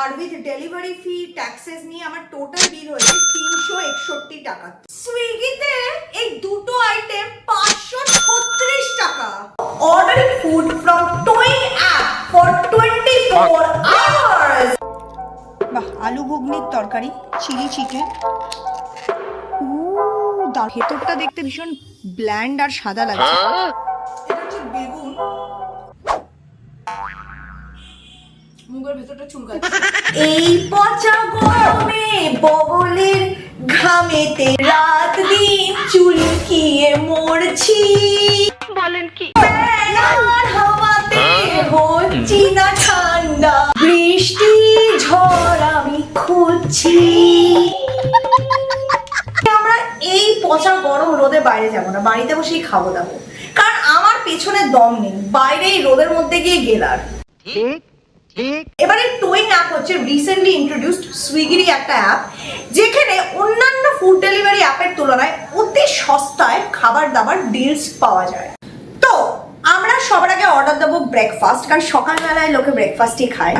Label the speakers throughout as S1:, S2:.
S1: R with delivery fee taxes নিয়ে আমার total bill হয়েছে 361 টাকা। সুইগিতে এই দুটো আইটেম 536 টাকা। Ordering food from Toing app for 24 hours. বাহ, আলু ঘুগনির তরকারি, চিলি চিকেন। ভেতরটা দেখতে ভীষণ ব্ল্যান্ড আর সাদা লাগছে। এটা হচ্ছে বেগুন, মুগের ভেতরটা চুলকাচ্ছে। এই পচা গরমে বগলের ঘামেতে রাত দিন চুলকিয়ে মরছি। বলেন কি? হাওয়াতে হচ্ছি না ঠান্ডা, বৃষ্টি ঝড় আমি খুঁজছি। আমরা এই পচা গরম রোদে বাইরে যাবো না, বাড়িতে বসেই খাবো দাবো, কারণ আমার পেছনে দম নেই বাইরে এই রোদের মধ্যে গিয়ে গেলার। এবারে টোয়িং অ্যাপ হচ্ছে রিসেন্টলি ইন্ট্রোডিউসড সুইগিরই একটা অ্যাপ, যেখানে অন্যান্য ফুড ডেলিভারি অ্যাপের তুলনায় অতি সস্তায় খাবার দাবার ডিলস পাওয়া যায়। তো আমরা সবার আগে অর্ডার দেবো ব্রেকফাস্ট, কারণ সকালবেলায় লোকে ব্রেকফাস্টই খায়।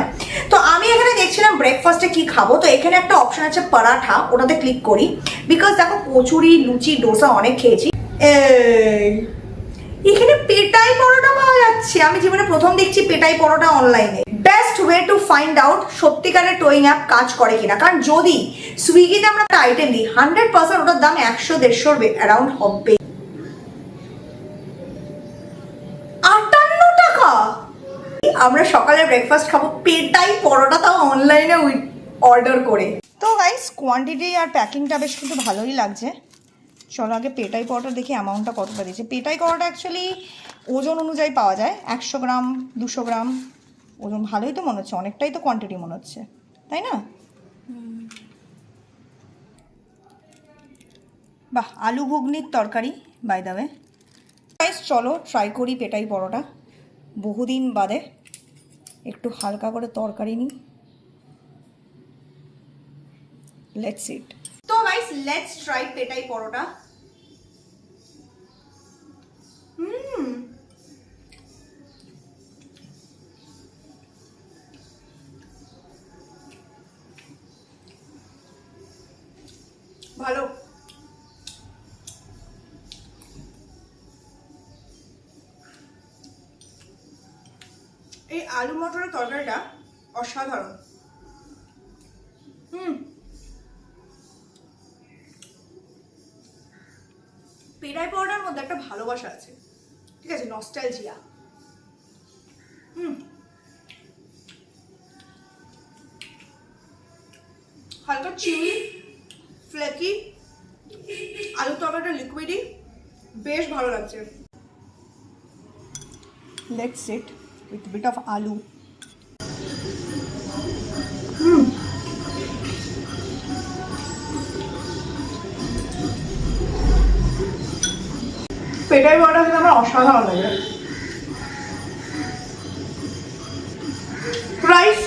S1: তো আমি এখানে দেখছিলাম ব্রেকফাস্টে কি খাবো, তো এখানে একটা অপশন আছে পরাঠা, ওটাতে ক্লিক করি। বিকজ দেখো কচুরি, লুচি, ডোসা অনেক খেয়েছি, এখানে পেটাই পরোটা পাওয়া যাচ্ছে। আমি জীবনে প্রথম দেখছি পেটাই পরোটা অনলাইনে। Best way to find out সত্যিকারের টোয়িং অ্যাপ কাজ করে কিনা, কারণ যদি সুইগিতে আমরা একটা আইটেম দিই 100% ওটার দাম 100-150 অ্যারাউন্ড হবে। 58 টাকা। আমরা সকালে ব্রেকফাস্ট খাবো পেটাই পরোটা, তাও অনলাইনে অর্ডার করে। তো গাইস, কোয়ান্টিটি আর প্যাকিংটা বেশ কিন্তু ভালোই লাগছে। চলো আগে পেটাই পরোটা দেখি অ্যামাউন্টটা কতটা দিয়েছে। পেটাই পরোটা অ্যাকচুয়ালি ওজন অনুযায়ী পাওয়া যায়, 100 গ্রাম 200 গ্রাম ওজন। ভালোই তো মনে হচ্ছে, অনেকটাই তো কোয়ান্টিটি মনে হচ্ছে, তাই না? বাহ, আলু ঘুগনির তরকারি বাই দ্য ওয়ে। গাইস চলো ট্রাই করি পেটাই পরোটা, বহুদিন বাদে একটু হালকা করে তরকারি নিই। Let's eat. তো গাইস লেটস ট্রাই পেটাই পরোটা। ভালো। এই আলু মটরের তরকারিটা অসাধারণ। পেটাই পরোটার মধ্যে একটা ভালোবাসা আছে, ঠিক আছে, নস্টালজিয়া। হালকা চিলি, ফ্লেকি, আলু তরকারিটা লিকুইডই, বেশ ভালো লাগছে। Let's eat with bit of আলু। পেটাই পরোটা কিন্তু আমার অসাধারণ লাগে। Price,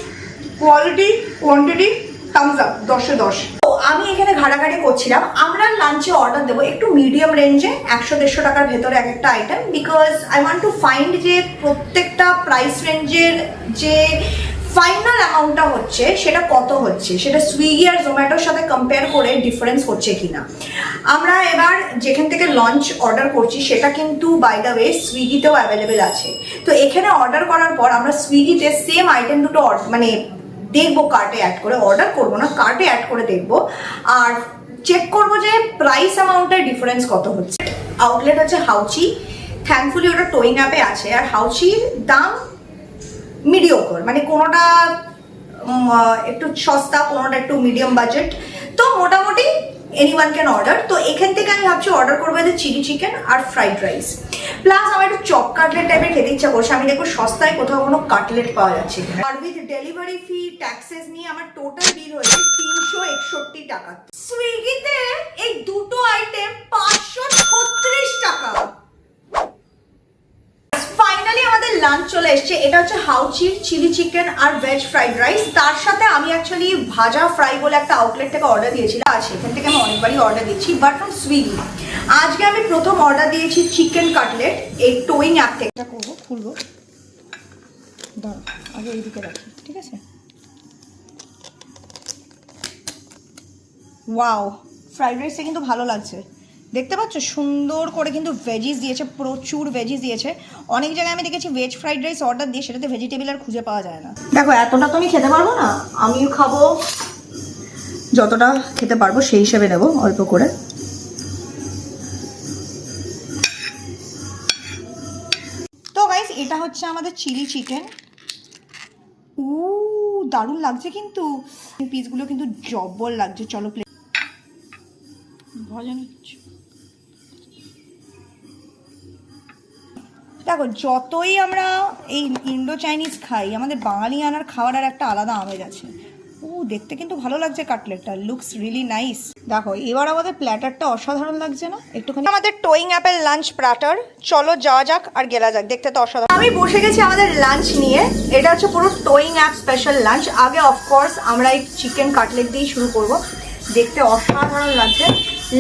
S1: quality, quantity Thums Up, 10-এ 10। তো আমি এখানে ঘাটাঘাটি করছিলাম, আমরা লাঞ্চে অর্ডার দেবো একটু মিডিয়াম রেঞ্জে, 100-150 টাকার ভেতরে এক একটা item. Because I want to find যে প্রত্যেকটা প্রাইস রেঞ্জের যে ফাইনাল অ্যামাউন্টটা হচ্ছে সেটা কত হচ্ছে, সেটা সুইগি আর জোম্যাটোর সাথে কম্পেয়ার করে ডিফারেন্স হচ্ছে কিনা। আমরা এবার যেখান থেকে লঞ্চ অর্ডার করছি সেটা কিন্তু বাই দ্য ওয়ে সুইগিতেও অ্যাভেলেবেল আছে। তো এখানে অর্ডার করার পর আমরা সুইগিতে সেম আইটেম দুটো মানে দেখবো, কার্টে অ্যাড করে, অর্ডার করবো না, কার্টে অ্যাড করে দেখবো আর চেক করবো যে প্রাইস অ্যামাউন্টের ডিফারেন্স কত হচ্ছে। আউটলেট হচ্ছে হাউচি, থ্যাঙ্কফুলি ওটা টোয়িং অ্যাপে আছে। আর হাউচির দাম মিডিওকর, মানে কোনোটা একটু সস্তা, কোনোটা একটু মিডিয়াম বাজেট, তো মোটামুটি এনিওয়ান ক্যান অর্ডার। তো এখান থেকে আমি ভাবছি অর্ডার করবো এদের চিলি চিকেন আর ফ্রাইড রাইস, প্লাস আমার একটু চপ কাটলেট টাইপের খেতে ইচ্ছা করছে। আমি দেখবো সস্তায় কোথাও কোনো কাটলেট পাওয়া যাচ্ছে। আর উইথ ডেলিভারি ফি ট্যাক্সেস নিয়ে আমার টোটাল বিল হয়েছে 361 টাকা। সুইগিতে এই দুটো আইটেম 536 টাকা। ফাইনালি আমাদের লাঞ্চ চলে এসছে। এটা হচ্ছে হাউচির চিলি চিকেন আর ভেজ ফ্রাইড রাইস। তার সাথে আমি অ্যাকচুয়ালি ভাজা ফ্রাই বলে একটা আউটলেট থেকে অর্ডার দিয়েছিলাম, আর সেখান থেকে আমি অনেকবারই অর্ডার দিচ্ছি, বাট ফ্রম সুইগি। আজকে আমি প্রথম অর্ডার দিয়েছি চিকেন কাটলেট এই টোয়িং অ্যাপ থেকে। এটা করবো, খুলবো, দাঁড়া আগে এইদিকে রাখি, ঠিক আছে। ওয়াও, ফ্রাইড রাইসটা কিন্তু ভালো লাগছে, দেখতে পাচ্ছ সুন্দর করে কিন্তু ভেজিস দিয়েছে, প্রচুর ভেজিস দিয়েছে। অনেক জায়গায় আমি দেখেছি ভেজ ফ্রাইড রাইস অর্ডার দিয়ে সেটাতে ভেজিটেবল আর খুঁজে পাওয়া যায় না। দেখো এতটা তো আমি খেতে পারবো না, আমিও খাবো যতটা খেতে পারবো সেই হিসেবে নেবো অল্প করে। তো গাইস এটা হচ্ছে আমাদের চিলি চিকেন। দারুণ লাগছে কিন্তু পিসগুলো কিন্তু জব্বর লাগছে। চলো প্লেট ভজা নিচ্ছি। দেখো যতই আমরা এই ইন্ডো চাইনিজ খাই, আমাদের বাঙালি আনার খাওয়ার আর একটা আলাদা আমেজ আছে। দেখতে কিন্তু ভালো লাগছে, কাটলেটটা লুকস রিয়েলি নাইস। দেখো এবার আমাদের প্ল্যাটারটা অসাধারণ লাগছে না একটুখানি? আমাদের টোয়িং অ্যাপেল লাঞ্চ প্ল্যাটার। চলো যাওয়া যাক আর গেলা যাক, দেখতে তো অসাধারণ। আমি বসে গেছি আমাদের লাঞ্চ নিয়ে। এটা হচ্ছে পুরো টোয়িং অ্যাপ স্পেশাল লাঞ্চ। আগে অফকোর্স আমরা এই চিকেন কাটলেট দিয়েই শুরু করব, দেখতে অসাধারণ লাগছে।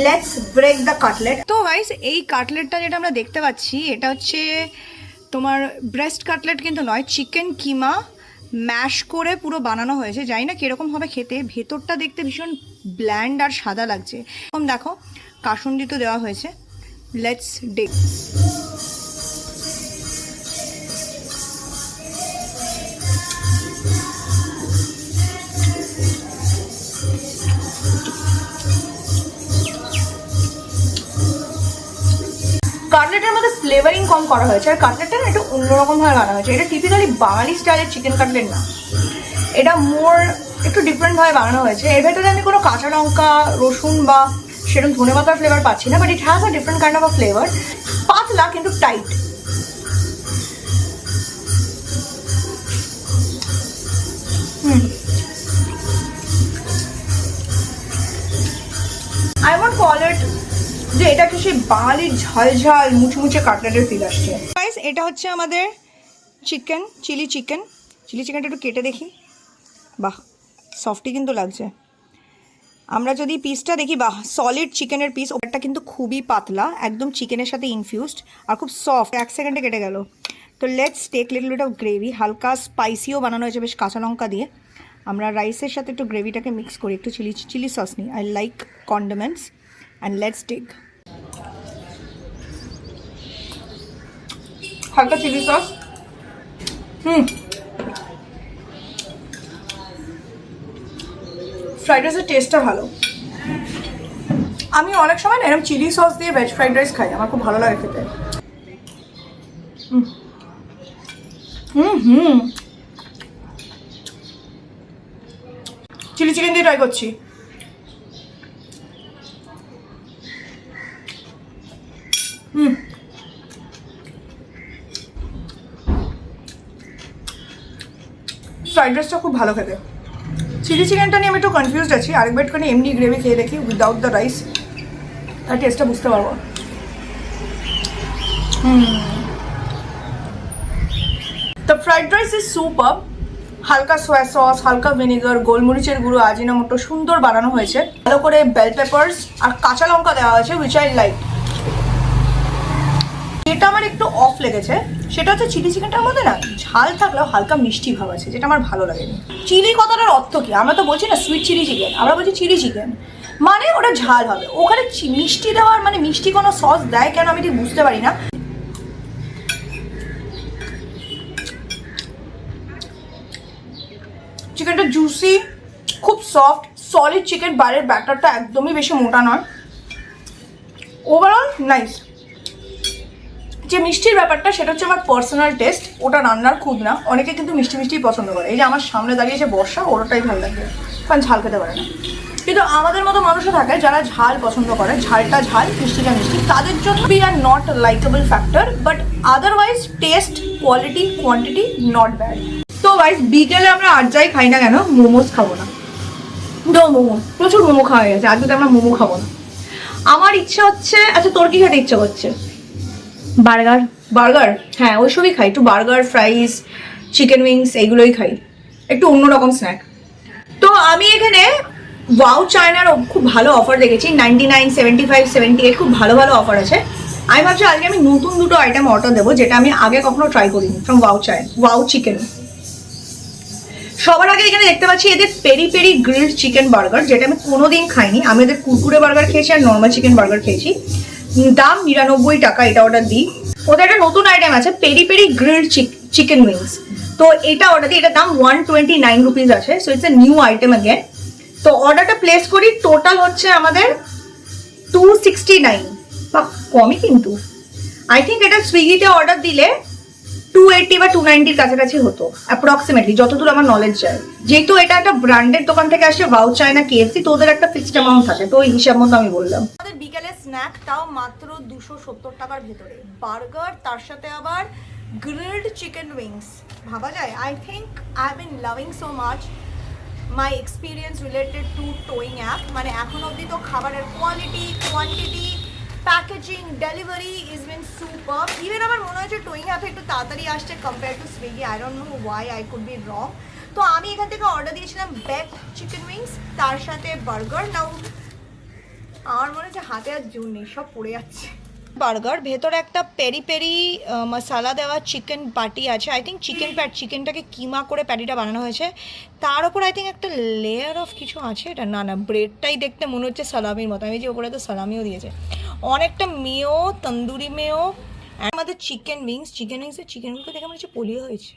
S1: Let's break the cutlet. তো গাইস এই কাটলেটটা যেটা আমরা দেখতে পাচ্ছি এটা হচ্ছে তোমার ব্রেস্ট কাটলেট কিন্তু নয়, চিকেন কিমা ম্যাশ করে পুরো বানানো হয়েছে। জানি না কীরকম হবে খেতে, ভেতরটা দেখতে ভীষণ ব্ল্যান্ড আর সাদা লাগছে। এখন দেখো কাসুন্দি তো দেওয়া হয়েছে। লেটস ডিগ। কাটলেটের মধ্যে ফ্লেভারিং কম করা হয়েছে, আর কাটলেটটা না একটু অন্যরকমভাবে বানানো হয়েছে। এটা টিপিক্যালি বাঙালি স্টাইলের চিকেন কাটলেট না, এটা মোর একটু ডিফারেন্টভাবে বানানো হয়েছে। এর ভেতরে আমি কোনো কাঁচা লঙ্কা, রসুন বা সেরকম ধনেপাতার ফ্লেভার পাচ্ছি না, but it has a different kind of a flavour. পাতলা কিন্তু tight. I want call it যে এটা কি সেই বাঙালির ঝালঝাল মুচমুচে কাটলেটের ফিল আসছে। গাইস এটা হচ্ছে আমাদের চিকেন, চিলি চিকেন। চিলি চিকেনটা একটু কেটে দেখি, বাহ সফটই কিন্তু লাগছে। আমরা যদি পিসটা দেখি, বাহ সলিড চিকেনের পিস। ওটা কিন্তু খুবই পাতলা, একদম চিকেনের সাথে ইনফিউজড আর খুব সফট। 1 সেকেন্ডে কেটে গেল। তো let's take little bit of gravy. হালকা স্পাইসিও বানানো হয়েছে বেশ কাঁচা লঙ্কা দিয়ে। আমরা রাইসের সাথে একটু গ্রেভিটাকে মিক্স করি, একটু চিলি সস নিই। I like condiments and let's take. হালকা চিলি সস। ফ্রাইড রাইসের টেস্টটা ভালো। আমি অনেক সময় না এরকম চিলি সস দিয়ে ভেজ ফ্রাইড রাইস খাই, আমার খুব ভালো লাগে খেতে। চিলি চিকেন দিয়ে ট্রাই করছি। ফ্রাইড রাইসটা খুব ভালো খেতে। চিলি চিকেনটা নিয়ে আমি একটু কনফিউজড আছি, আরেকবার একটুখানি এমনি গ্রেভি খেয়ে দেখি উইদাউট দ্য রাইস, তার টেস্টটা বুঝতে পারবো। The fried rice is super. হালকা সোয়া সস, হালকা ভিনেগার, গোলমরিচের গুঁড়ো, আজিনামোটো সুন্দর বানানো হয়েছে। ভালো করে বেল পেপার্স আর কাঁচা লঙ্কা দেওয়া হয়েছে, উইচ আই লাইক। যেটা আমার একটু অফ লেগেছে সেটা হচ্ছে চিলি চিকেনটার মধ্যে না ঝাল থাকলেও হালকা মিষ্টি ভাব আছে, যেটা আমার ভালো লাগেনি। চিলি কথাটার অর্থ কি? আমরা তো বলছি না সুইট চিলি চিকেন, আমরা বলছি চিলি চিকেন, মানে ওটা ঝাল হবে। ওখানে মিষ্টি দেওয়ার মানে মিষ্টি কোনো সস দেয় কেন আমি ঠিক বুঝতে পারি না। চিকেনটা জুসি, খুব সফট, সলিড চিকেন। বাইরের ব্যাটারটা একদমই বেশি মোটা নয়। Overall nice. যে মিষ্টির ব্যাপারটা সেটা হচ্ছে আমার পার্সোনাল টেস্ট, ওটা রান্নার খুব না। অনেকে কিন্তু মিষ্টি মিষ্টি পছন্দ করে। এই যে আমার সামনে দাঁড়িয়েছে বর্ষা, ওটাই ভালো লাগে, কারণ ঝাল খেতে পারে না। কিন্তু আমাদের মতো মানুষও থাকে যারা ঝাল পছন্দ করে, ঝালটা ঝাল মিষ্টিটা মিষ্টি, তাদের জন্য we are not likeable factor, but otherwise test, quality, quantity not bad. তো গাইস বিকেলে আমরা আর যাই খাই না কেন, মোমোস খাবো না। মোমো প্রচুর মোমো খাওয়া গেছে, আজকে তো আমরা মোমো খাবো না। আমার ইচ্ছা হচ্ছে, আচ্ছা তোর কি খেতে ইচ্ছা করছে? বার্গার। বার্গার, হ্যাঁ ওইসবই খাই, একটু বার্গার, ফ্রাইস, চিকেন উইংস এইগুলোই খাই, একটু অন্যরকম স্ন্যাক। তো আমি এখানে ওয়াও চায়নার খুব ভালো অফার দেখেছি, 99, 75, 78 খুব ভালো ভালো অফার আছে। আমি ভাবছি আজকে আমি নতুন দুটো আইটেম অর্ডার দেবো, যেটা আমি আগে কখনো ট্রাই করিনি, from Wow China, Wow Chicken. সবার আগে এখানে দেখতে পাচ্ছি এদের peri peri grilled chicken burger, যেটা আমি কোনোদিন খাইনি। আমি এদের কুরকুরে বার্গার খেয়েছি আর নর্মাল চিকেন বার্গার খেয়েছি। দাম 99 টাকা। এটা অর্ডার দিই। ওদের একটা নতুন আইটেম আছে peri peri grilled chicken wings, তো এটা অর্ডার দিই। এটার দাম 129 রুপিস আছে। So it's a new item again. তো অর্ডারটা প্লেস করি। টোটাল হচ্ছে আমাদের 269, বা কমই কিন্তু। আই থিঙ্ক এটা সুইগিতে অর্ডার দিলে 280 বা 290 কাছাকাছি হতো অ্যাপ্রক্সিমেটলি, যতদূর আমার নলেজ যায়। যেহেতু এটা একটা ব্র্যান্ডেড দোকান থেকে আসে, ভাউ চায়না, কেএফসি, তো ওদের একটা ফিক্সড অ্যামাউন্ট থাকে, তো ওই হিসাব মতো আমি বললাম। আমাদের বিকেলের স্ন্যাক, তাও মাত্র 270 টাকার ভেতরে বার্গার, তার সাথে আবার গ্রিলড চিকেন উইংস। ভাবা যায়। I think I have been loving so much my experience related to Toing app. মানে এখন অবধি তো খাবারের quality, quantity, packaging, delivery is been super. Even আমার মনে হয়েছে টোয়িং অ্যাপে একটু তাড়াতাড়ি আসছে compare to Swiggy. I don't know why, I could be wrong. তো আমি এখান থেকে অর্ডার দিয়েছিলাম বেকড চিকেন উইংস, তার সাথে বার্গার। নাও আমার মনে হচ্ছে হাতে আর জোর নেই, সব পড়ে যাচ্ছে। বার্গার, ভেতরে একটা পেরি পেরি মশলা দেওয়া চিকেন প্যাটি আছে। আই থিঙ্ক চিকেনটাকে কিমা করে প্যাটিটা বানানো হয়েছে। তার উপর আই থিঙ্ক একটা লেয়ার অফ কিছু আছে। এটা না না, ব্রেডটাই দেখতে মনে হচ্ছে সালামির মতো। আমি যে ওপরে তো সালামিও দিয়েছে, অনেকটা মেও, তন্দুরি মেও। আমাদের চিকেন উইংসের চিকেনগুলো দেখে মনে হচ্ছে পোলিও হয়েছে,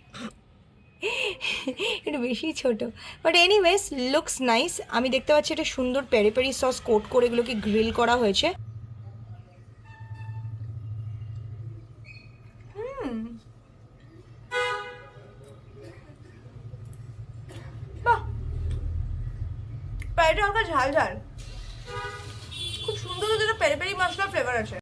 S1: একটু বেশি ছোট। But anyways looks nice. আমি দেখতে পাচ্ছি এটা সুন্দর পেরি পেরি সস কোট করে এগুলোকে গ্রিল করা হয়েছে। প্যারিটা হালকা ঝাল ঝাল, খুব সুন্দর। যেটা পেরি পেরি মশলা ফ্লেভার আছে।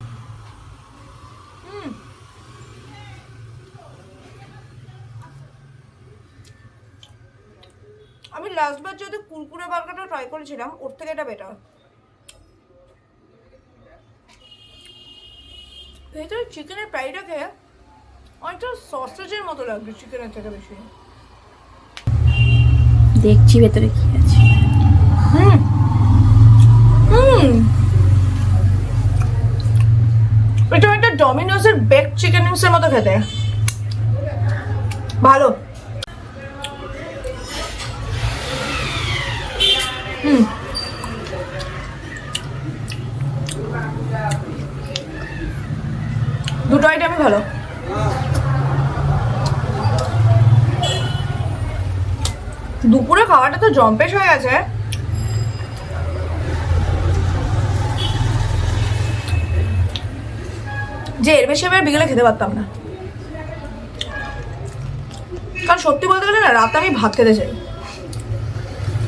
S1: আমি লাস্টবার যদি কুরকুরে বার্গারটা ট্রাই করেছিলাম, ওর থেকে এটা বেটার। ভেতরে চিকেনের ফ্রাইটা খেয়ে অনেকটা সসেজের মতো লাগবে চিকেনের থেকে বেশি।
S2: দেখছি ভেতরে কি আছে।
S1: এটা একটা ডমিনোসের বেকড চিকেন উইংসের মতো খেতে, ভালো। দুটো আইটেমই ভালো। দুপুরে খাওয়াটা তো জম্পেশ হয়ে গেছে। যে এর বেশি আমি বিকেলে খেতে পারতাম না, কারণ সত্যি বলতে গেলে না, রাতে আমি ভাত খেতে চাই।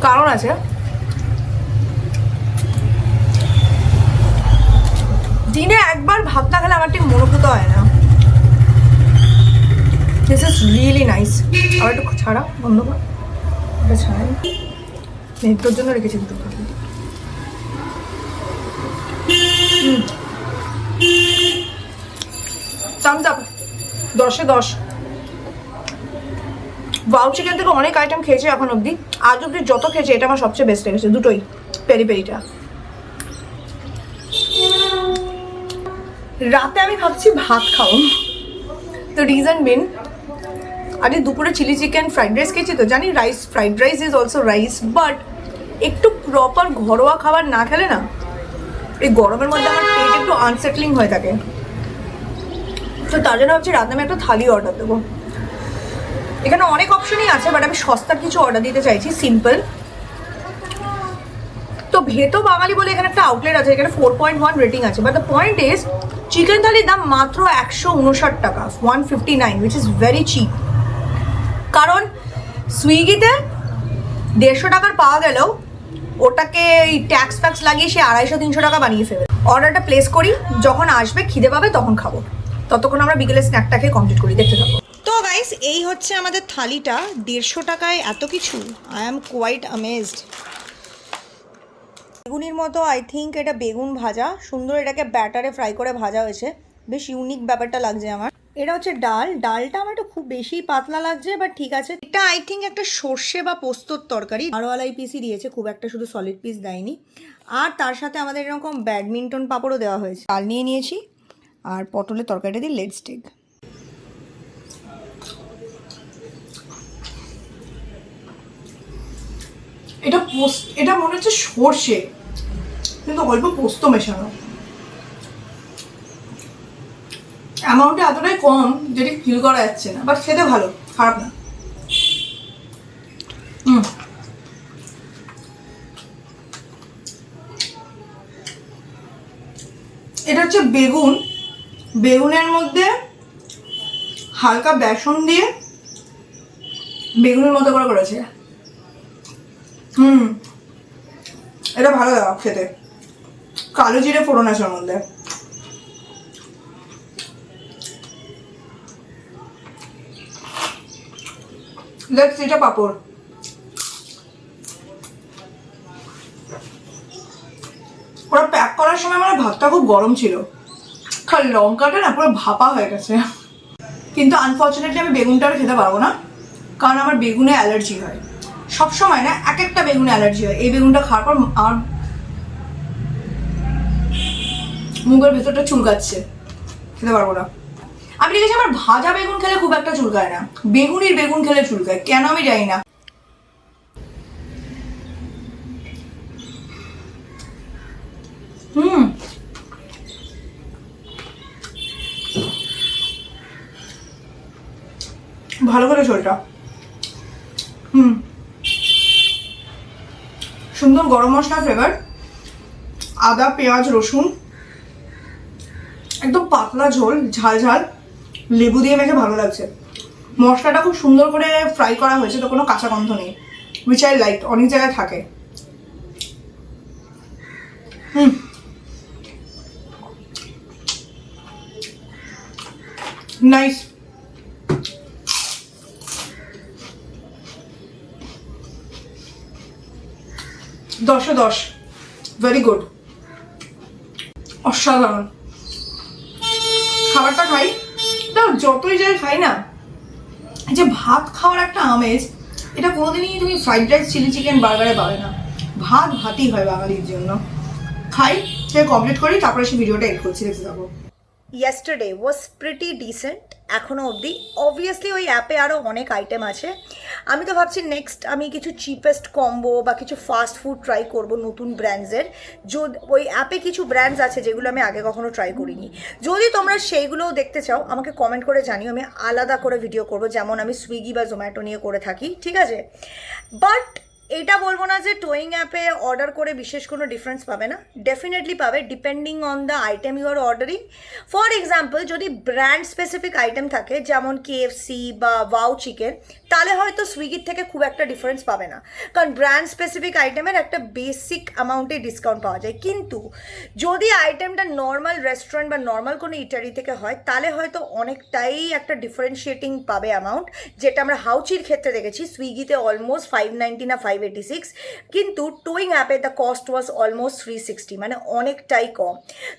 S1: কারণ আছে, দিনে একবার ভাত না খেলে আমার ঠিক মনোভূত হয় না। This is really nice. আবার একটু ছাড়া বন্ধ কর, এটা ছাড়াই মেঘটোর জন্য রেখেছি দুটো খাবো। থামস আপ, 10-এ 10। ভাউ চিকেন থেকে অনেক আইটেম খেয়েছি এখন অবধি। আজ অবধি যত খেয়েছি এটা আমার সবচেয়ে বেস্ট লেগেছে, দুটোই। পেরি পেরিটা রাতে আমি ভাবছি ভাত খাবো, তো রিজন বিন আরে দুপুরে চিলি চিকেন ফ্রাইড রাইস খেয়েছি, তো জানি rice, fried rice is also rice, but একটু প্রপার ঘরোয়া খাবার না খেলে না, এই গরমের মধ্যে আমার পেট একটু আনসেটলিং হয়ে থাকে। তো তার জন্য ভাবছি রাতে আমি একটা থালি অর্ডার দেবো। এখানে অনেক অপশনই আছে, বাট আমি সস্তার কিছু অর্ডার দিতে চাইছি, সিম্পল। তো ভেতো বাঙালি বলে এখানে একটা আউটলেট আছে, এখানে 4.1 রেটিং আছে। But the point is chicken থালির দাম মাত্র 159 টাকা, 159, উইচ ইজ ভেরি চিপ। কারণ সুইগিতে 150 টাকার পাওয়া গেলেও ওটাকে ট্যাক্স ফ্যাক্স লাগিয়ে সে 250-300 টাকা বানিয়ে ফেলবে। অর্ডারটা প্লেস করি, যখন আসবে খিদে পাবে তখন খাবো। ততক্ষণ আমরা বিকেলের স্ন্যাকটাকে কমপ্লিট করি, দেখতে থাকো। তো গাইস, এই হচ্ছে আমাদের থালিটা। 150 টাকায় এত কিছু, আই অ্যাম কোয়াইট অ্যামেজড। বেগুনির মতো, আই থিঙ্ক এটা বেগুন ভাজা, সুন্দর এটাকে ব্যাটারে ফ্রাই করে ভাজা হয়েছে। বেশ ইউনিক ব্যাপারটা লাগছে আমার। এটা হচ্ছে ডালটা আমার একটু খুব বেশি পাতলা লাগছে, বাট ঠিক আছে। এটা আই থিঙ্ক একটা সর্ষে বা পোস্তর তরকারি, আরোয়ালাই পিসই দিয়েছে, খুব একটা শুধু সলিড পিস দেয়নি। আর তার সাথে আমাদের এরকম ব্যাডমিন্টন পাপড়ও দেওয়া হয়েছে। ডাল নিয়ে নিয়েছি, আর পটলের তরকারিটা দিয়ে লেটস টেক। এটা মনে হচ্ছে সর্ষে, কিন্তু অল্প পোস্ত মেশানো। অ্যামাউন্টটা এতটাই কম যেটি ফিল করা যাচ্ছে না, বাট খেতে ভালো, খারাপ না। এটা হচ্ছে বেগুন, বেগুনের মধ্যে হালকা বেসন দিয়ে বেগুনের মতো করে করেছে। এটা ভালো লাগা খেতে, কালো জিরে ফোড়ন আছে ওর মধ্যে। এটা পাঁপড়। ওরা প্যাক করার সময় আমার ভাতটা খুব গরম ছিল, খালি লঙ্কাটা না পুরো ভাপা হয়ে গেছে। কিন্তু আনফর্চুনেটলি আমি বেগুনটা আর খেতে পারবো না, কারণ আমার বেগুনে অ্যালার্জি হয়। সবসময় না এক একটা বেগুনে অ্যালার্জি হয়। এই বেগুনটা খাওয়ার পর আমার মুখের ভেতরটা চুলকাচ্ছে, খেতে পারবো না। আমি দেখেছি আমার ভাজা বেগুন খেলে খুব একটা চুলকায় না, বেগুনির বেগুন খেলে চুলকায়, কেন আমি জানি না। ভালো করে ঝোলটা। সুন্দর গরম মশলা ফ্লেভার, আদা পেঁয়াজ রসুন, একদম পাতলা ঝোল, ঝাল ঝাল, লেবু দিয়ে মেখে ভালো লাগছে। মশলাটা খুব সুন্দর করে ফ্রাই করা হয়েছে, তো কোনো কাঁচা গন্ধ নেই, উইচ আই লাইক। অনেক জায়গায় থাকে। নাইস। দশে 10, ভেরি গুড, অসাধারণ। খাবারটা খাই, যতই যাই খাই না, যে ভাত খাওয়ার একটা আমেজ, এটা কোনোদিনই তুমি ফ্রাইড রাইস চিলি চিকেন বার্গারে পাবে না। ভাত ভাতই হয় বাঙালির জন্য। খাই, সে কমপ্লিট করি, তারপরে সে ভিডিওটা এড করছি, দেখতে থাকো।
S3: yesterday was pretty decent এখনও অবধি। অবভিয়াসলি ওই অ্যাপে আরও অনেক আইটেম আছে। আমি তো ভাবছি নেক্সট আমি কিছু চিপেস্ট কম্বো বা কিছু ফাস্ট ফুড ট্রাই করব নতুন ব্র্যান্ডসের। ওই অ্যাপে কিছু ব্র্যান্ডস আছে যেগুলো আমি আগে কখনো ট্রাই করিনি। যদি তোমরা সেইগুলোও দেখতে চাও আমাকে কমেন্ট করে জানিও, আমি আলাদা করে ভিডিও করব, যেমন আমি সুইগি বা জোম্যাটো নিয়ে করে থাকি, ঠিক আছে? বাট এটা বলবো না যে টোয়িং অ্যাপে অর্ডার করে বিশেষ কোনো ডিফারেন্স পাবে না, ডেফিনেটলি পাবে, depending on the item you are ordering. For example, যদি ব্র্যান্ড স্পেসিফিক আইটেম থাকে যেমন KFC বা ওয়াও চিকেন, তাহলে হয়তো সুইগির থেকে খুব একটা ডিফারেন্স পাবে না, কারণ ব্র্যান্ড স্পেসিফিক আইটেমের একটা বেসিক অ্যামাউন্টে ডিসকাউন্ট পাওয়া যায়। কিন্তু যদি আইটেমটা নর্মাল রেস্টুরেন্ট বা নর্মাল কোনো ইটারি থেকে হয়, তাহলে হয়তো অনেকটাই একটা ডিফারেন্সিয়েটিং পাবে অ্যামাউন্ট, যেটা আমরা হাউচির ক্ষেত্রে দেখেছি। সুইগিতে অলমোস্ট 590 না 586, কিন্তু টোয়িং অ্যাপে দ্য কস্ট ওয়াজ অলমোস্ট 360, মানে অনেকটাই কম।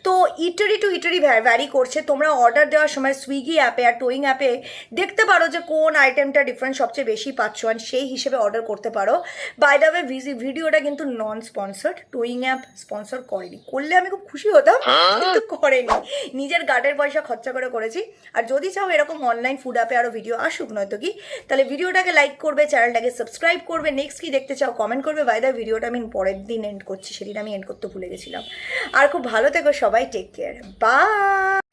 S3: তো ইটারি টু ইটারি ভ্যারি করছে। তোমরা অর্ডার দেওয়ার সময় সুইগি অ্যাপে আর টোয়িং অ্যাপে দেখতে পারো যে কোন আইটেমটা ডিফারেন্স সবচেয়ে বেশি পাচ্ছ, আর সেই হিসেবে অর্ডার করতে পারো। বাই দ্য ওয়ে, ভিডিওটা কিন্তু নন স্পন্সার্ড, টোয়িং অ্যাপ স্পন্সর করেনি। করলে আমি খুব খুশি হতাম, কিন্তু করেনি, নিজের গার্ডের পয়সা খরচা করে করেছি। আর যদি চাও এরকম অনলাইন ফুড অ্যাপে আরও ভিডিও আসুক, নয়তো কি, তাহলে ভিডিওটাকে লাইক করবে, চ্যানেলটাকে সাবস্ক্রাইব করবে, নেক্সট কি দেখতে চাও কমেন্ট করবে। বাই দ্য ভিডিওটা আমি পরের দিন এন্ড করছি, সেদিন আমি এন্ড করতে ভুলে গেছিলাম। আর খুব ভালো থেকো সবাই, টেক কেয়ার, বাই।